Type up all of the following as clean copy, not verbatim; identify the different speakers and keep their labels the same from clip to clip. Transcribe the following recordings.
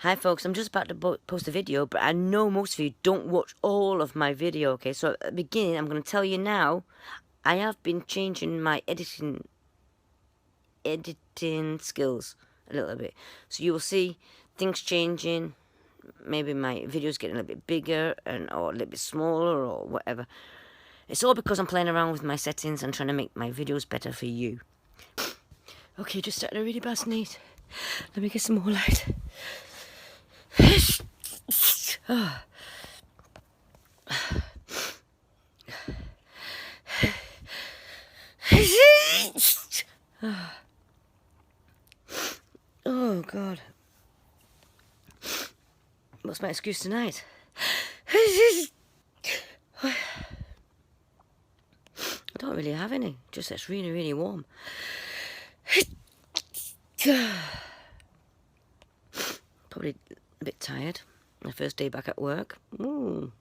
Speaker 1: Hi folks, I'm just about to post a video, but I know most of you don't watch all of my video, okay? So at the beginning, I'm going to tell you now, I have been changing my editing skills a little bit. So you will see things changing, maybe my videos getting a little bit bigger or a little bit smaller or whatever. It's all because I'm playing around with my settings and trying to make my videos better for you. Okay, just started a really bad sneeze. Let me get some more light. Oh God. What's my excuse tonight? I don't really have any, just it's really, really warm. Probably a bit tired. My first day back at work. Ooh.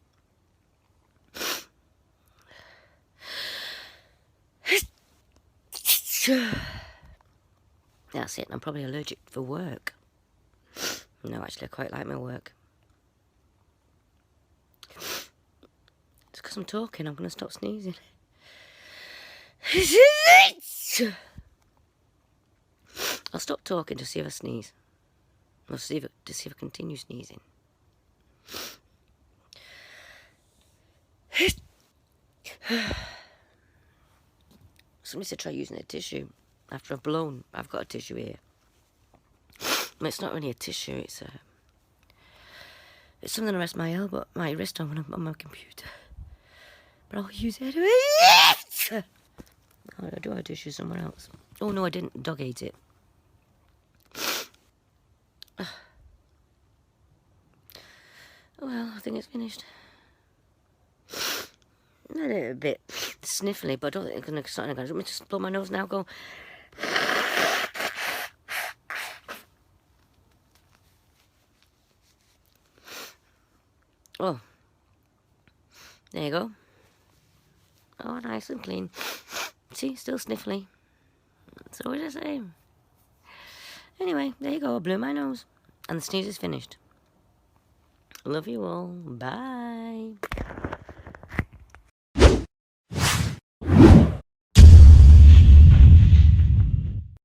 Speaker 1: That's it, I'm probably allergic for work. No, actually I quite like my work. It's because I'm talking, I'm going to stop sneezing. I'll stop talking to see if I sneeze. Or to see if I continue sneezing. Somebody said try using a tissue after I've blown. I've got a tissue here. Well, it's not really a tissue, it's something to rest my elbow, my wrist on when I'm on my computer. But I'll use it anyway. Oh, I do have a tissue somewhere else. Oh no, I didn't. Dog ate it. Well, I think it's finished. A little bit sniffly, but I don't think it's going to start again. Let me just blow my nose now. Go. Oh, there you go. Oh, nice and clean. See, still sniffly. So what did I say? Anyway, there you go. I blew my nose. And the sneeze is finished. Love you all. Bye.